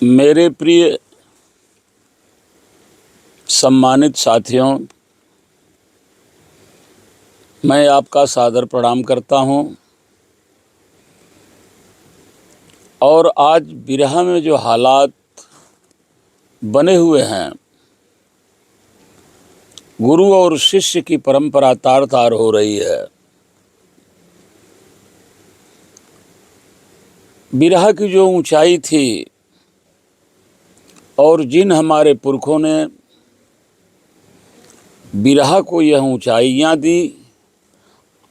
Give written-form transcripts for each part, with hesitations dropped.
मेरे प्रिय सम्मानित साथियों, मैं आपका सादर प्रणाम करता हूं। और आज बिरहा में जो हालात बने हुए हैं, गुरु और शिष्य की परंपरा तार तार हो रही है। बिरहा की जो ऊंचाई थी और जिन हमारे पुरखों ने बिरहा को यह ऊंचाइयां दी,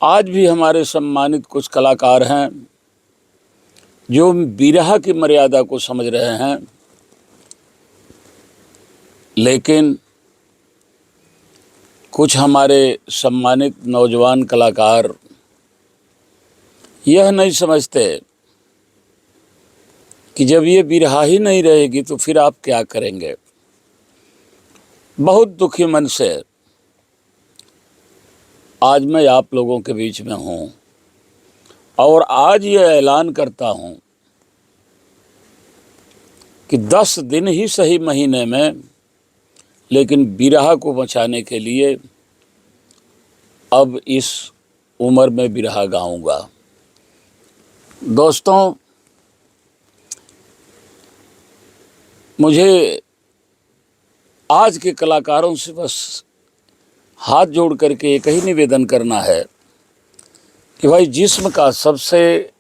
आज भी हमारे सम्मानित कुछ कलाकार हैं जो बिरहा की मर्यादा को समझ रहे हैं, लेकिन कुछ हमारे सम्मानित नौजवान कलाकार यह नहीं समझते कि जब ये बिरहा ही नहीं रहेगी तो फिर आप क्या करेंगे। बहुत दुखी मन से आज मैं आप लोगों के बीच में हूं और आज ये ऐलान करता हूं कि 10 दिन ही सही महीने में, लेकिन बिरहा को बचाने के लिए अब इस उम्र में बिरहा गाऊंगा। दोस्तों, मुझे आज के कलाकारों से बस हाथ जोड़ करके एक ही निवेदन करना है कि भाई, जिस्म का सबसे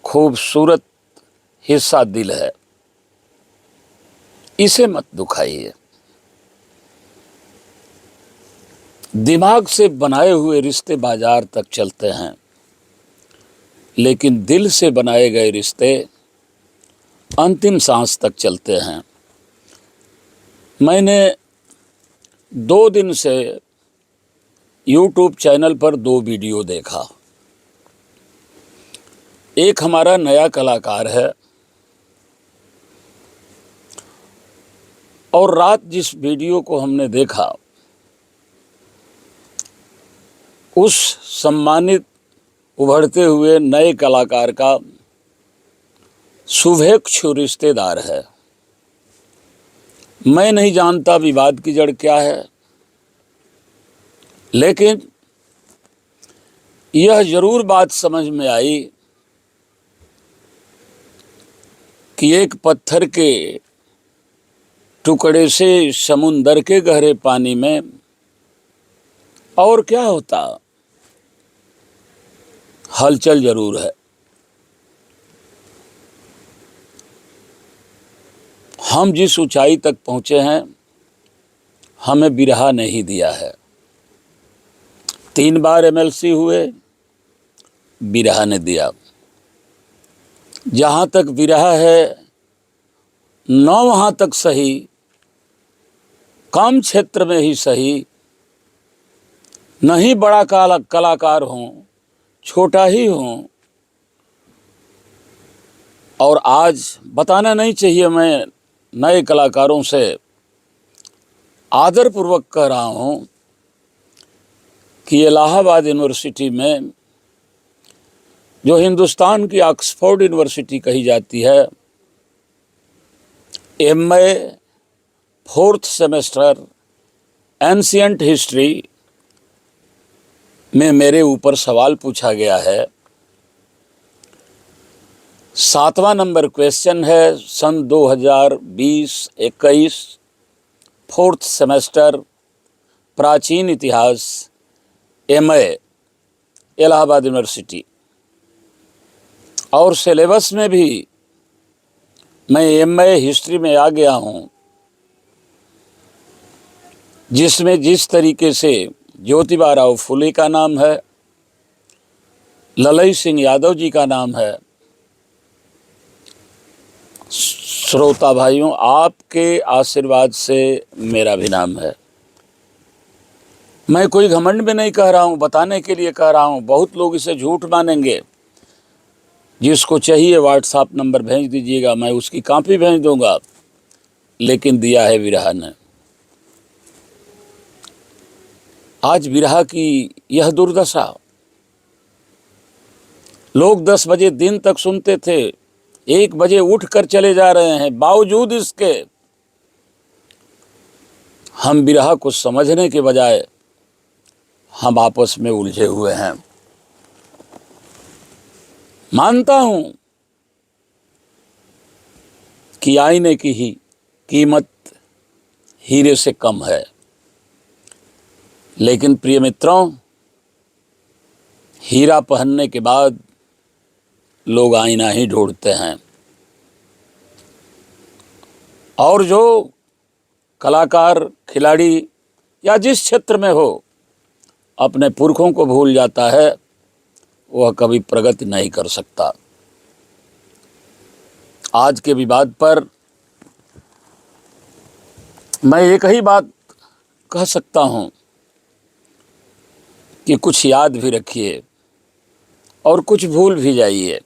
खूबसूरत हिस्सा दिल है, इसे मत दुखाइए। दिमाग से बनाए हुए रिश्ते बाजार तक चलते हैं, लेकिन दिल से बनाए गए रिश्ते अंतिम सांस तक चलते हैं। मैंने 2 दिन से YouTube चैनल पर 2 वीडियो देखा। एक हमारा नया कलाकार है और रात जिस वीडियो को हमने देखा, उस सम्मानित उभरते हुए नए कलाकार का शुभेच्छु रिश्तेदार है। मैं नहीं जानता विवाद की जड़ क्या है, लेकिन यह जरूर बात समझ में आई कि एक पत्थर के टुकड़े से समुंदर के गहरे पानी में और क्या होता, हलचल जरूर है। हम जिस ऊंचाई तक पहुंचे हैं, हमें बिरहा नहीं दिया है। 3 बार MLC हुए, बिरहा ने दिया। जहां तक बिरहा है, न वहां तक सही, कम क्षेत्र में ही सही, नहीं बड़ा कलाकार हूं, छोटा ही हूं। और आज बताना नहीं चाहिए, मैं नए कलाकारों से आदरपूर्वक कह रहा हूं कि इलाहाबाद यूनिवर्सिटी में, जो हिंदुस्तान की ऑक्सफोर्ड यूनिवर्सिटी कही जाती है, MA 4th semester ancient history में मेरे ऊपर सवाल पूछा गया है। 7वां नंबर क्वेश्चन है, सन 2020-21 4th सेमेस्टर प्राचीन इतिहास, MA इलाहाबाद यूनिवर्सिटी। और सिलेबस में भी मैं MA हिस्ट्री में आ गया हूं, जिसमें जिस तरीके से ज्योतिबा राव फुले का नाम है, ललई सिंह यादव जी का नाम है। श्रोता भाइयों, आपके आशीर्वाद से मेरा भी नाम है। मैं कोई घमंड में नहीं कह रहा हूं, बताने के लिए कह रहा हूं। बहुत लोग इसे झूठ मानेंगे। जिसको चाहिए व्हाट्सएप नंबर भेज दीजिएगा, मैं उसकी कॉपी भेज दूंगा, लेकिन दिया है बिरहा ने। आज बिरहा की यह दुर्दशा। लोग 10 बजे दिन तक सुनते थे, 1 बजे उठ कर चले जा रहे हैं, बावजूद इसके हम विरह को समझने के बजाय हम आपस में उलझे हुए हैं। मानता हूं कि आईने की ही कीमत हीरे से कम है, लेकिन प्रिय मित्रों, हीरा पहनने के बाद लोग आईना ही ढूंढते हैं। और जो कलाकार, खिलाड़ी या जिस क्षेत्र में हो अपने पुरखों को भूल जाता है, वह कभी प्रगति नहीं कर सकता। आज के विवाद पर मैं एक ही बात कह सकता हूं कि कुछ याद भी रखिए और कुछ भूल भी जाइए।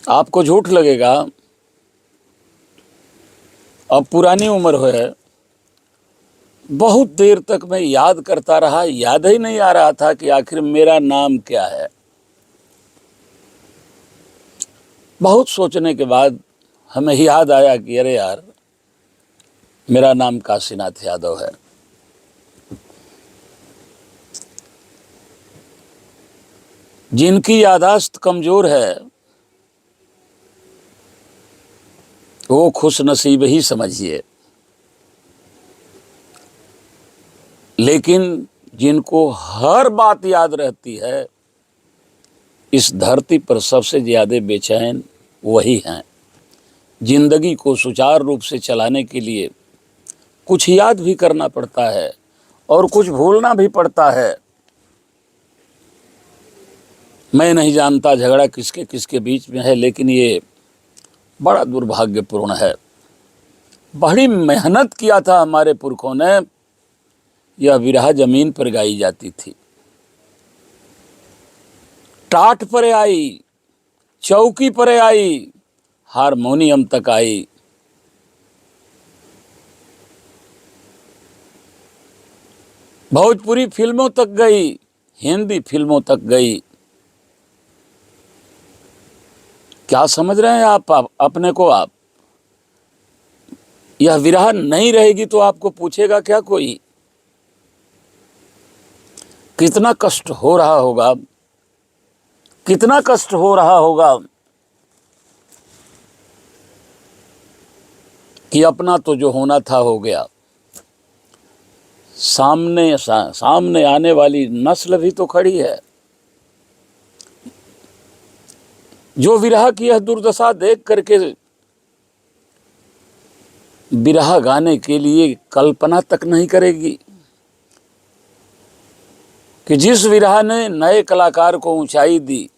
आपको झूठ लगेगा, अब पुरानी उम्र है, बहुत देर तक मैं याद करता रहा, याद ही नहीं आ रहा था कि आखिर मेरा नाम क्या है। बहुत सोचने के बाद हमें याद आया कि अरे यार, मेरा नाम काशीनाथ यादव है। जिनकी याददाश्त कमजोर है वो खुश नसीब ही समझिए, लेकिन जिनको हर बात याद रहती है, इस धरती पर सबसे ज्यादा बेचैन वही हैं। जिंदगी को सुचारू रूप से चलाने के लिए कुछ याद भी करना पड़ता है और कुछ भूलना भी पड़ता है। मैं नहीं जानता झगड़ा किसके किसके बीच में है, लेकिन ये बड़ा दुर्भाग्यपूर्ण है। बड़ी मेहनत किया था हमारे पुरखों ने, यह विरह जमीन पर गाई जाती थी। टाट पर आई, चौकी पर आई, हारमोनियम तक आई। भोजपुरी फिल्मों तक गई, हिंदी फिल्मों तक गई। क्या समझ रहे हैं आप अपने को? आप यह विरह नहीं रहेगी तो आपको पूछेगा क्या कोई? कितना कष्ट हो रहा होगा, कितना कष्ट हो रहा होगा कि अपना तो जो होना था हो गया, सामने आने वाली नस्ल भी तो खड़ी है जो विरह की यह दुर्दशा देख करके विरह गाने के लिए कल्पना तक नहीं करेगी कि जिस विरह ने नए कलाकार को ऊंचाई दी,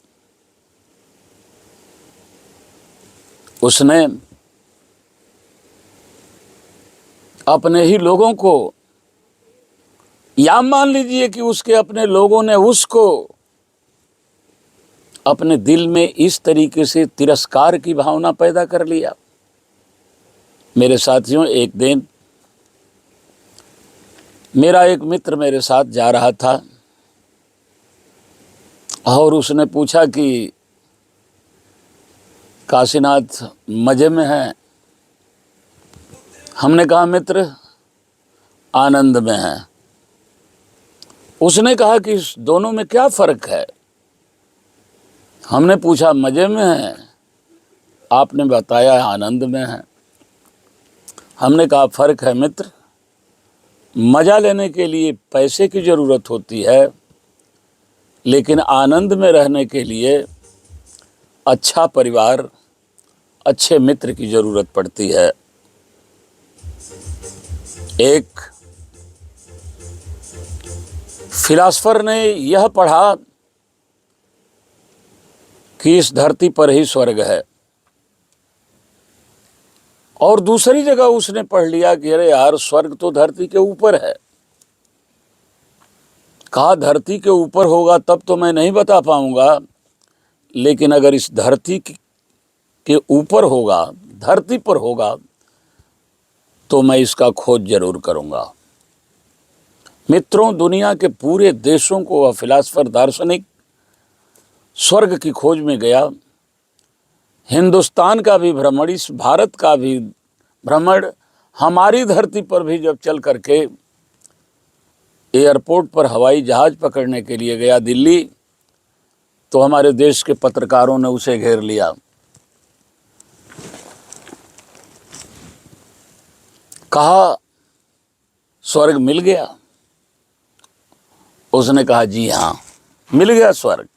उसने अपने ही लोगों को, या मान लीजिए कि उसके अपने लोगों ने उसको अपने दिल में इस तरीके से तिरस्कार की भावना पैदा कर लिया। मेरे साथियों, एक दिन मेरा एक मित्र मेरे साथ जा रहा था और उसने पूछा कि काशीनाथ मजे में है? हमने कहा मित्र आनंद में है। उसने कहा कि इस दोनों में क्या फर्क है? हमने पूछा मजे में है, आपने बताया आनंद में है। हमने कहा फर्क है मित्र, मजा लेने के लिए पैसे की जरूरत होती है, लेकिन आनंद में रहने के लिए अच्छा परिवार, अच्छे मित्र की जरूरत पड़ती है। एक फिलासफर ने यह पढ़ा कि इस धरती पर ही स्वर्ग है, और दूसरी जगह उसने पढ़ लिया कि अरे यार, स्वर्ग तो धरती के ऊपर है। कहा धरती के ऊपर होगा तब तो मैं नहीं बता पाऊंगा, लेकिन अगर इस धरती के ऊपर होगा, धरती पर होगा, तो मैं इसका खोज जरूर करूंगा। मित्रों, दुनिया के पूरे देशों को वह फिलासफर, दार्शनिक स्वर्ग की खोज में गया हिंदुस्तान का भी भ्रमण, इस भारत का भी भ्रमण, हमारी धरती पर भी जब चल करके एयरपोर्ट पर हवाई जहाज पकड़ने के लिए गया दिल्ली, तो हमारे देश के पत्रकारों ने उसे घेर लिया। कहा स्वर्ग मिल गया? उसने कहा जी हाँ, मिल गया स्वर्ग।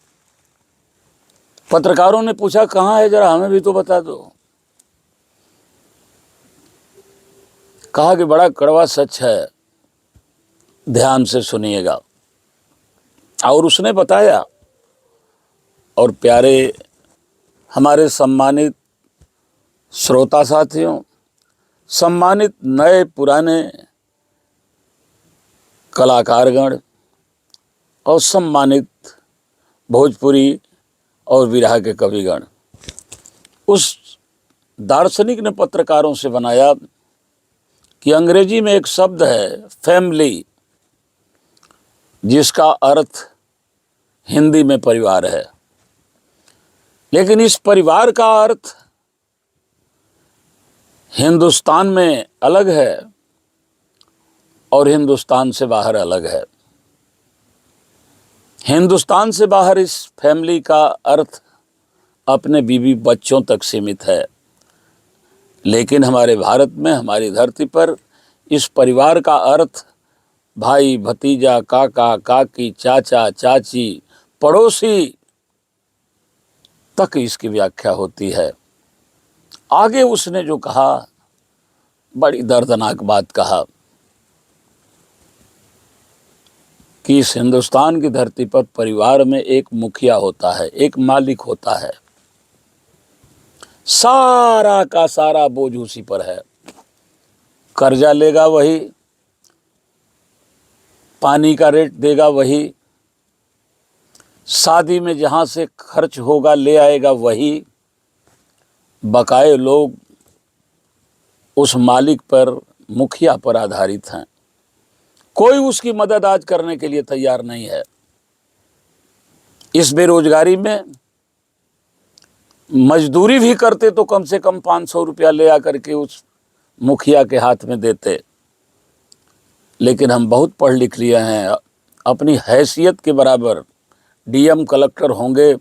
पत्रकारों ने पूछा कहाँ है, जरा हमें भी तो बता दो। कहा कि बड़ा कड़वा सच है, ध्यान से सुनिएगा। और उसने बताया। और प्यारे हमारे सम्मानित श्रोता साथियों, सम्मानित नए पुराने कलाकारगण और सम्मानित भोजपुरी और विरह के कविगण, उस दार्शनिक ने पत्रकारों से बनाया कि अंग्रेजी में एक शब्द है फैमिली, जिसका अर्थ हिंदी में परिवार है, लेकिन इस परिवार का अर्थ हिंदुस्तान में अलग है और हिंदुस्तान से बाहर अलग है। हिंदुस्तान से बाहर इस फैमिली का अर्थ अपने बीवी बच्चों तक सीमित है, लेकिन हमारे भारत में, हमारी धरती पर इस परिवार का अर्थ भाई, भतीजा, काका, काकी, चाचा, चाची, पड़ोसी तक इसकी व्याख्या होती है। आगे उसने जो कहा, बड़ी दर्दनाक बात कहा कि इस हिंदुस्तान की धरती पर परिवार में एक मुखिया होता है, एक मालिक होता है, सारा का सारा बोझ उसी पर है। कर्जा लेगा वही, पानी का रेट देगा वही, शादी में जहां से खर्च होगा ले आएगा वही। बकाए लोग उस मालिक पर, मुखिया पर आधारित हैं। कोई उसकी मदद आज करने के लिए तैयार नहीं है। इस बेरोजगारी में मजदूरी भी करते तो कम से कम 500 रुपया ले आकर के उस मुखिया के हाथ में देते, लेकिन हम बहुत पढ़ लिख लिए हैं, अपनी हैसियत के बराबर डीएम कलेक्टर होंगे,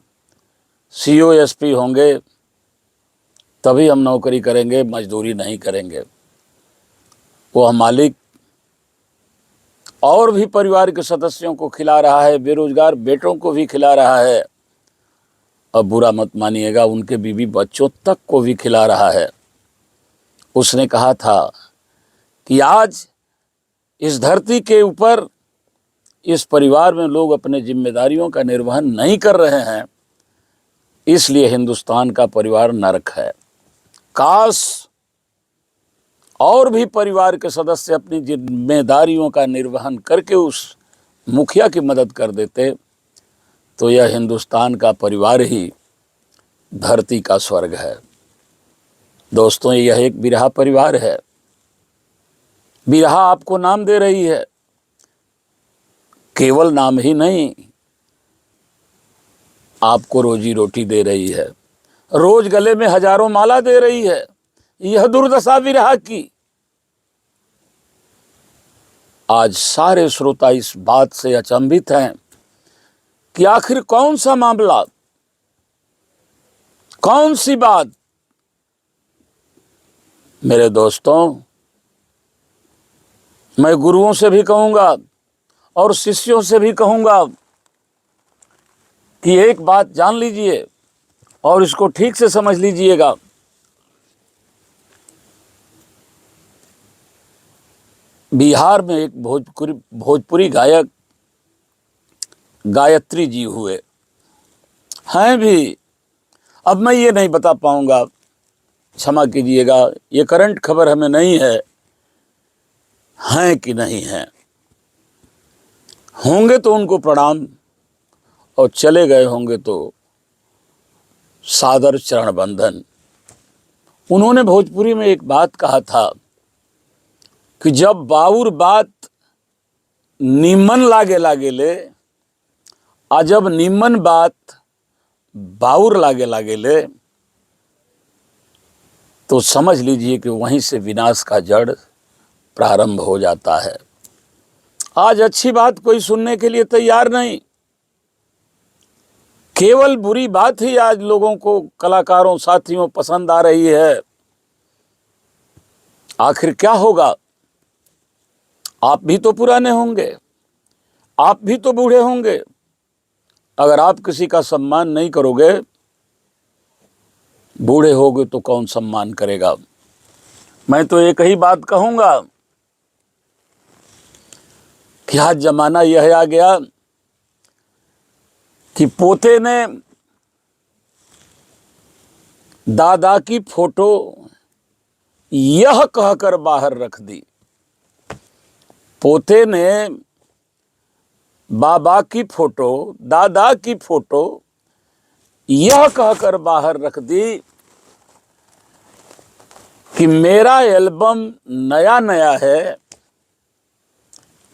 सीओ एसपी होंगे, तभी हम नौकरी करेंगे, मजदूरी नहीं करेंगे। वह मालिक और भी परिवार के सदस्यों को खिला रहा है, बेरोजगार बेटों को भी खिला रहा है, अब बुरा मत मानिएगा, उनके बीवी बच्चों तक को भी खिला रहा है। उसने कहा था कि आज इस धरती के ऊपर, इस परिवार में लोग अपने जिम्मेदारियों का निर्वहन नहीं कर रहे हैं, इसलिए हिंदुस्तान का परिवार नरक है। काश और भी परिवार के सदस्य अपनी जिम्मेदारियों का निर्वहन करके उस मुखिया की मदद कर देते, तो यह हिंदुस्तान का परिवार ही धरती का स्वर्ग है। दोस्तों, यह एक बिरहा परिवार है। बिरहा आपको नाम दे रही है, केवल नाम ही नहीं, आपको रोजी रोटी दे रही है, रोज गले में हजारों माला दे रही है। यह दुर्दशा बिरहा की। आज सारे श्रोता इस बात से अचंभित हैं कि आखिर कौन सा मामला, कौन सी बात। मेरे दोस्तों, मैं गुरुओं से भी कहूंगा और शिष्यों से भी कहूंगा कि एक बात जान लीजिए और इसको ठीक से समझ लीजिएगा। बिहार में एक भोजपुरी गायक गायत्री जी हुए हैं भी। अब मैं ये नहीं बता पाऊंगा, क्षमा कीजिएगा, ये करंट खबर हमें नहीं है, हैं कि नहीं हैं। होंगे तो उनको प्रणाम, और चले गए होंगे तो सादर चरण बंधन। उन्होंने भोजपुरी में एक बात कहा था कि जब बाउर बात निमन लागेले, आ जब निमन बात बाउर लागेले, तो समझ लीजिए कि वहीं से विनाश का जड़ प्रारंभ हो जाता है। आज अच्छी बात कोई सुनने के लिए तैयार नहीं, केवल बुरी बात ही आज लोगों को, कलाकारों साथियों पसंद आ रही है। आखिर क्या होगा? आप भी तो पुराने होंगे, आप भी तो बूढ़े होंगे। अगर आप किसी का सम्मान नहीं करोगे, बूढ़े होगे तो कौन सम्मान करेगा? मैं तो एक ही बात कहूंगा कि आज जमाना यह आ गया कि पोते ने दादा की फोटो यह कहकर बाहर रख दी, पोते ने बाबा की फोटो, दादा की फोटो यह कहकर बाहर रख दी कि मेरा एल्बम नया नया है,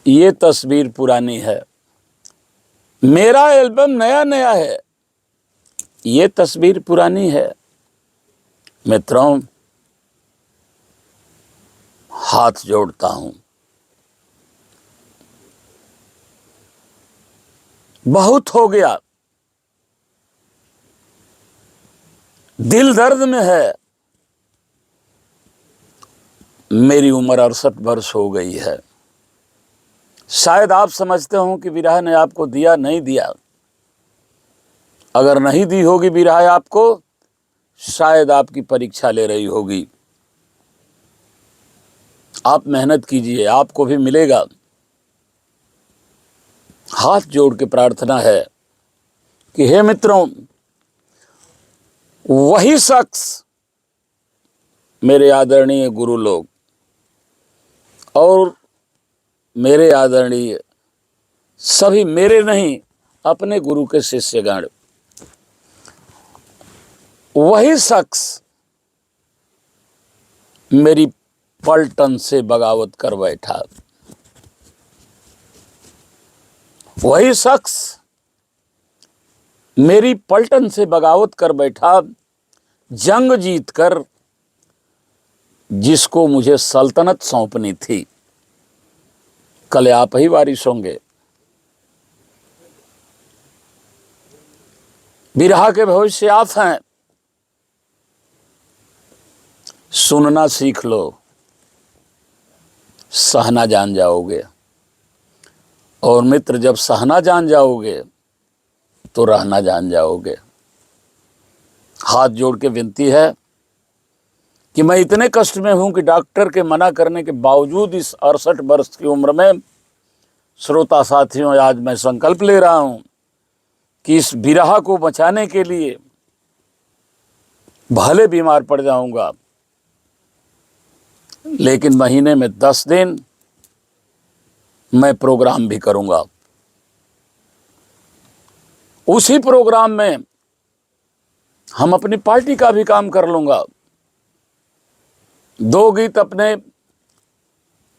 ये तस्वीर पुरानी है। मेरा एल्बम नया नया है, ये तस्वीर पुरानी है। मित्रों, हाथ जोड़ता हूं, बहुत हो गया, दिल दर्द में है। मेरी उम्र 68 वर्ष हो गई है। शायद आप समझते हो कि विरह ने आपको दिया, नहीं दिया। अगर नहीं दी होगी विरह आपको, शायद आपकी परीक्षा ले रही होगी। आप मेहनत कीजिए, आपको भी मिलेगा। हाथ जोड़ के प्रार्थना है कि हे मित्रों, वही शख्स, मेरे आदरणीय गुरु लोग और मेरे आदरणीय सभी, मेरे नहीं अपने गुरु के शिष्यगण, वही शख्स मेरी पलटन से बगावत कर बैठा, वही शख्स मेरी पलटन से बगावत कर बैठा, जंग जीतकर जिसको मुझे सल्तनत सौंपनी थी। कल आप ही वारिस होंगे। बिरहा के भविष्य आप हैं, सुनना सीख लो, सहना जान जाओगे। और मित्र, जब सहना जान जाओगे तो रहना जान जाओगे। हाथ जोड़ के विनती है कि मैं इतने कष्ट में हूं कि डॉक्टर के मना करने के बावजूद इस 68 वर्ष की उम्र में, श्रोता साथियों, आज मैं संकल्प ले रहा हूं कि इस बिरहा को बचाने के लिए भले बीमार पड़ जाऊंगा, लेकिन महीने में 10 दिन मैं प्रोग्राम भी करूंगा। उसी प्रोग्राम में हम अपनी पार्टी का भी काम कर लूंगा। 2 गीत अपने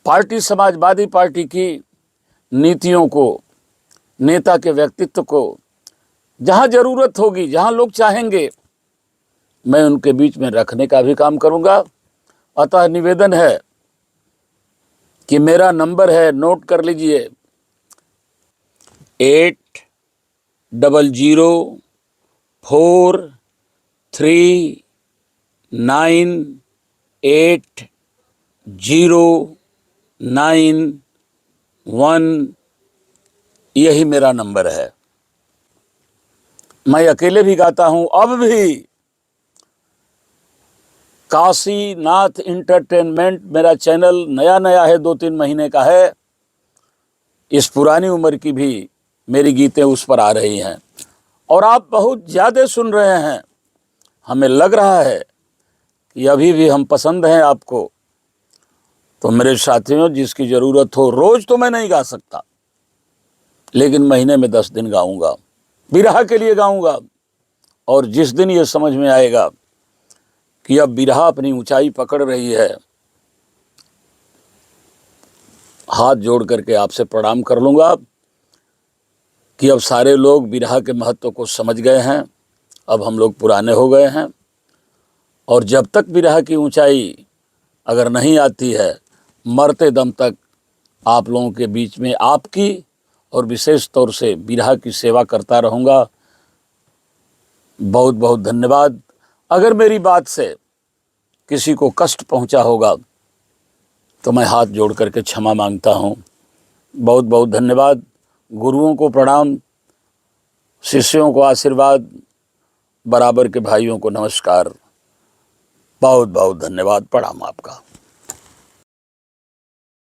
पार्टी, समाजवादी पार्टी की नीतियों को, नेता के व्यक्तित्व को, जहां जरूरत होगी, जहां लोग चाहेंगे, मैं उनके बीच में रखने का भी काम करूंगा। अतः निवेदन है कि मेरा नंबर है, नोट कर लीजिए, 8000498091, यही मेरा नंबर है। मैं अकेले भी गाता हूं, अब भी। काशीनाथ इंटरटेनमेंट मेरा चैनल नया नया है, 2-3 महीने का है। इस पुरानी उम्र की भी मेरी गीतें उस पर आ रही हैं और आप बहुत ज़्यादा सुन रहे हैं। हमें लग रहा है कि अभी भी हम पसंद हैं आपको। तो मेरे साथियों, जिसकी ज़रूरत हो, रोज़ तो मैं नहीं गा सकता, लेकिन महीने में 10 दिन गाऊंगा, बिरहा के लिए गाऊंगा। और जिस दिन ये समझ में आएगा कि अब बिरहा अपनी ऊंचाई पकड़ रही है, हाथ जोड़ करके आपसे प्रणाम कर लूँगा कि अब सारे लोग बिरहा के महत्व को समझ गए हैं। अब हम लोग पुराने हो गए हैं और जब तक विरह की ऊंचाई अगर नहीं आती है, मरते दम तक आप लोगों के बीच में आपकी और विशेष तौर से विरह की सेवा करता रहूँगा। बहुत बहुत धन्यवाद। अगर मेरी बात से किसी को कष्ट पहुंचा होगा तो मैं हाथ जोड़ करके क्षमा मांगता हूं। बहुत बहुत धन्यवाद। गुरुओं को प्रणाम, शिष्यों को आशीर्वाद, बराबर के भाइयों को नमस्कार। बहुत बहुत धन्यवाद, प्रणाम आपका।